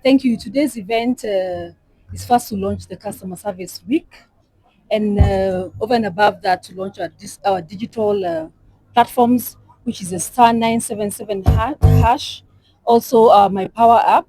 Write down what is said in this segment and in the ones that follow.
Thank you. Today's event is first to launch the customer service week, and over and above that, to launch our digital platforms, which is a star 977 hash. Also, my Power app,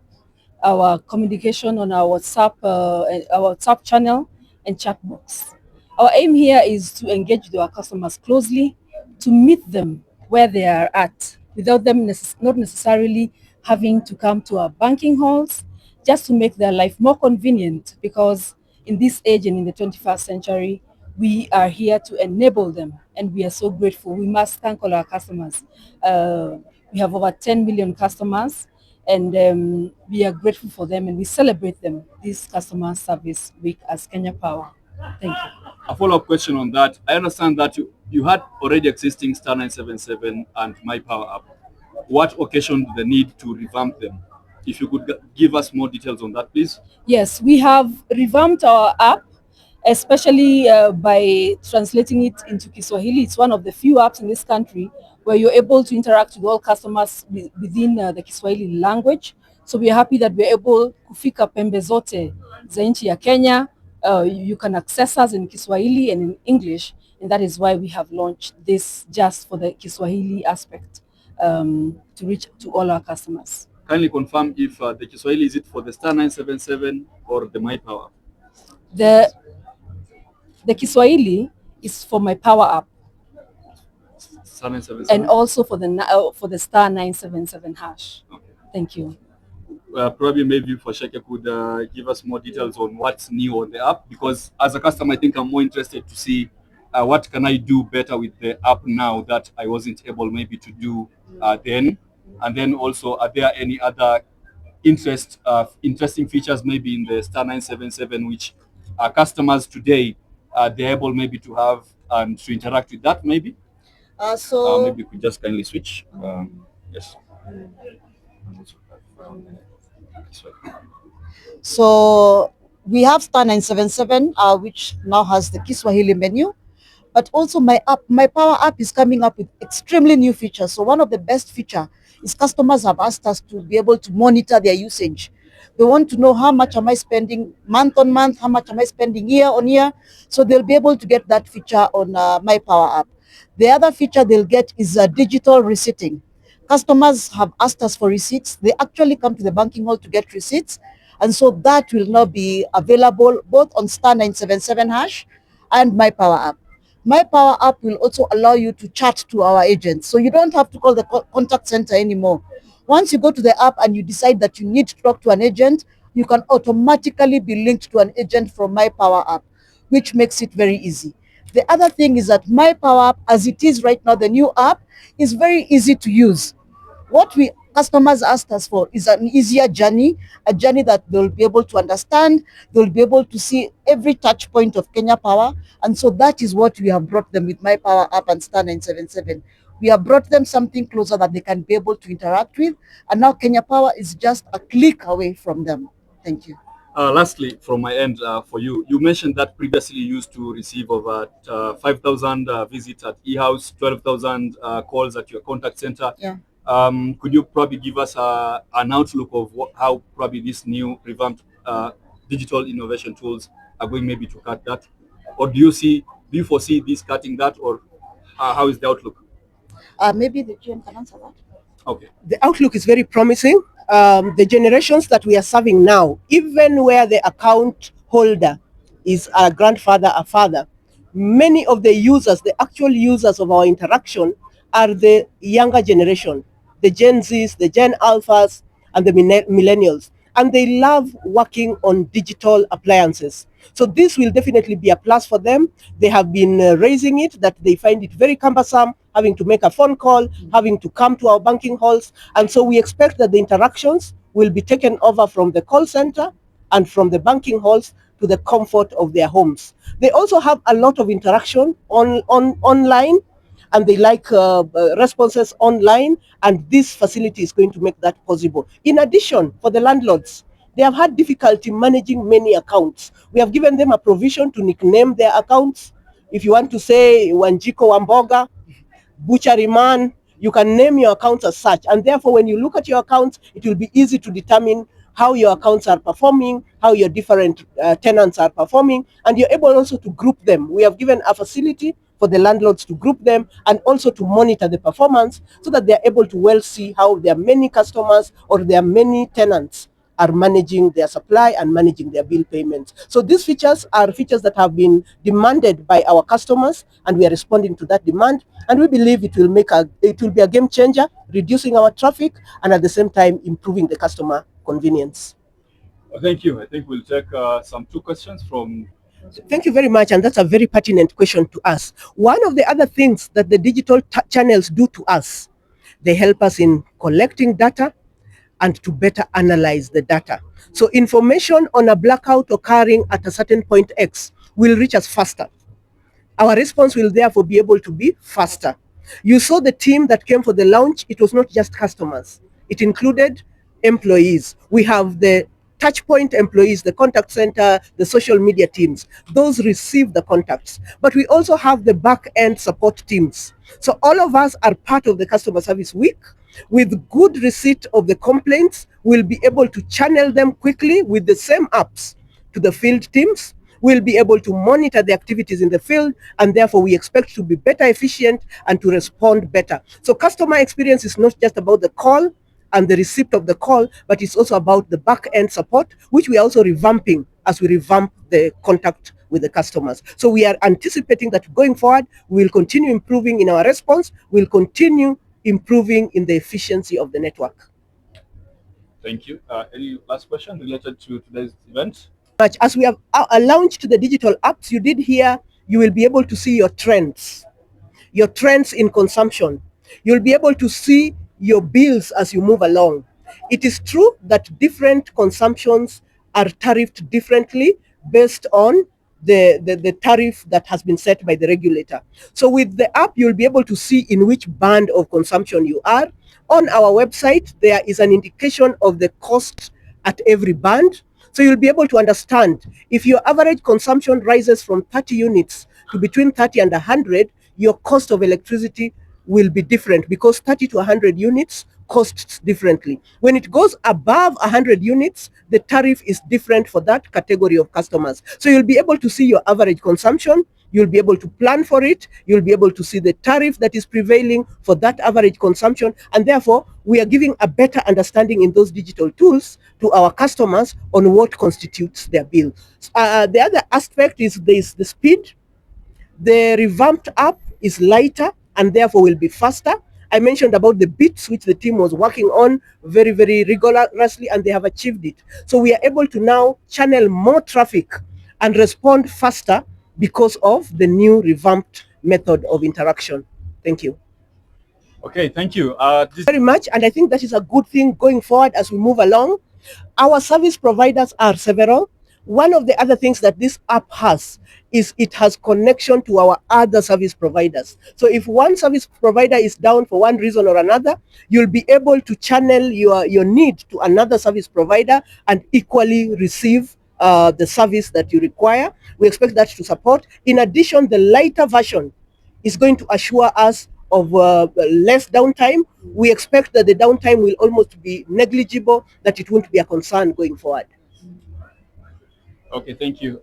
our communication on our WhatsApp channel, and chat box. Our aim here is to engage with our customers closely, to meet them where they are at, without them not necessarily having to come to our banking halls, just to make their life more convenient. Because in this age and in the 21st century, we are here to enable them, and we are so grateful. We must thank all our customers. We have over 10 million customers, and we are grateful for them, and we celebrate them this customer service week as Kenya Power. Thank you. A follow-up question on that. I understand that you had already existing Star 977 and MyPower app. What occasioned the need to revamp them? If you could give us more details on that, please. Yes, we have revamped our app, especially by translating it into Kiswahili. It's one of the few apps in this country where you're able to interact with all customers within the Kiswahili language. So we are happy that we're able kufika pembe zote za nchi ya Kenya. You can access us in Kiswahili and in English, and that is why we have launched this just for the Kiswahili aspect, to reach to all our customers. Kindly confirm if the Kiswahili, is it for the Star 977 or the MyPower? The the Kiswahili is for my Power app, Star 977. and also for the star 977 hash. Okay. Thank you. Probably maybe for Sheke could give us more details on what's new on the app, because as a customer, I think I'm more interested to see what can I do better with the app now that I wasn't able maybe to do then. And then also, are there any other interesting features maybe in the Star 977 which customers today they're able maybe to have and to interact with that maybe? Maybe we could just kindly switch. Yes. So we have star 977, which now has the Kiswahili menu. But also my app, my Power app is coming up with extremely new features. So one of the best feature is customers have asked us to be able to monitor their usage. They want to know how much am I spending month on month, how much am I spending year on year. So they'll be able to get that feature on my Power app. The other feature they'll get is digital receipting. Customers have asked us for receipts. They actually come to the banking hall to get receipts. And so that will now be available both on star 977 hash and my Power app. My Power app will also allow you to chat to our agents. So you don't have to call the contact center anymore. Once you go to the app and you decide that you need to talk to an agent, you can automatically be linked to an agent from My Power app, which makes it very easy. The other thing is that My Power app, as it is right now, the new app, is very easy to use. What we customers asked us for is an easier journey, a journey that they'll be able to understand, they'll be able to see every touch point of Kenya Power. And so that is what we have brought them with My Power app and Star 977. We have brought them something closer that they can be able to interact with. And now Kenya Power is just a click away from them. Thank you. Lastly, from my end, for you, you mentioned that previously you used to receive over 5,000 visits at e-house, 12,000 calls at your contact center. Yeah. Could you probably give us an outlook of how probably these new revamped digital innovation tools are going maybe to cut that? Or do you foresee this cutting that, or how is the outlook? Maybe the GM can answer that. Okay. The outlook is very promising. The generations that we are serving now, even where the account holder is a grandfather, a father, many of the users, the actual users of our interaction, are the younger generation, the Gen Zs, the Gen Alphas, and the millennials. And they love working on digital appliances. So this will definitely be a plus for them. They have been raising it, that they find it very cumbersome, having to make a phone call, having to come to our banking halls. And so we expect that the interactions will be taken over from the call center and from the banking halls to the comfort of their homes. They also have a lot of interaction online, and they like responses online, and this facility is going to make that possible. In addition, for the landlords, they have had difficulty managing many accounts. We have given them a provision to nickname their accounts. If you want to say Wanjiko Wamboga, Butchery Man, you can name your accounts as such. And therefore, when you look at your accounts, it will be easy to determine how your accounts are performing, how your different tenants are performing, and you're able also to group them. We have given a facility for the landlords to group them and also to monitor the performance so that they're able to well see how their many customers or their many tenants are managing their supply and managing their bill payments. So these features are features that have been demanded by our customers, and we are responding to that demand. And we believe it will be a game changer, reducing our traffic and at the same time improving the customer convenience. Thank you. I think we'll take some two questions from. Thank you very much, and that's a very pertinent question to us. One of the other things that the digital channels do to us, they help us in collecting data and to better analyze the data. So information on a blackout occurring at a certain point X will reach us faster. Our response will therefore be able to be faster. You saw the team that came for the launch. It was not just customers. It included employees. We have the touch point employees, the contact center, the social media teams. Those receive the contacts. But we also have the back end support teams. So all of us are part of the customer service week. With good receipt of the complaints, we'll be able to channel them quickly with the same apps to the field teams. We'll be able to monitor the activities in the field, and therefore we expect to be better efficient and to respond better. So customer experience is not just about the call and the receipt of the call, but it's also about the back-end support, which we are also revamping as we revamp the contact with the customers. So we are anticipating that going forward, we'll continue improving in our response, we'll continue improving in the efficiency of the network. Thank you. Any last question related to today's event? As we have launched the digital apps, you did hear, you will be able to see your trends in consumption. You'll be able to see your bills as you move along. It is true that different consumptions are tariffed differently based on the tariff that has been set by the regulator. So with the app, you'll be able to see in which band of consumption you are. On our website, there is an indication of the cost at every band. So you'll be able to understand if your average consumption rises from 30 units to between 30 and 100, your cost of electricity will be different because 30 to 100 units costs differently. When it goes above 100 units, the tariff is different for that category of customers. So you'll be able to see your average consumption, you'll be able to plan for it, you'll be able to see the tariff that is prevailing for that average consumption, and therefore we are giving a better understanding in those digital tools to our customers on what constitutes their bill. The other aspect is the speed. The revamped app is lighter and therefore will be faster. I mentioned about the bits which the team was working on very, very rigorously, and they have achieved it. So we are able to now channel more traffic and respond faster because of the new revamped method of interaction. Thank you. Okay, thank you. Very much, and I think that is a good thing going forward as we move along. Our service providers are several. One of the other things that this app has is it has connection to our other service providers. So if one service provider is down for one reason or another, you'll be able to channel your need to another service provider and equally receive the service that you require. We expect that to support. In addition, the lighter version is going to assure us of less downtime. We expect that the downtime will almost be negligible, that it won't be a concern going forward. Okay, thank you.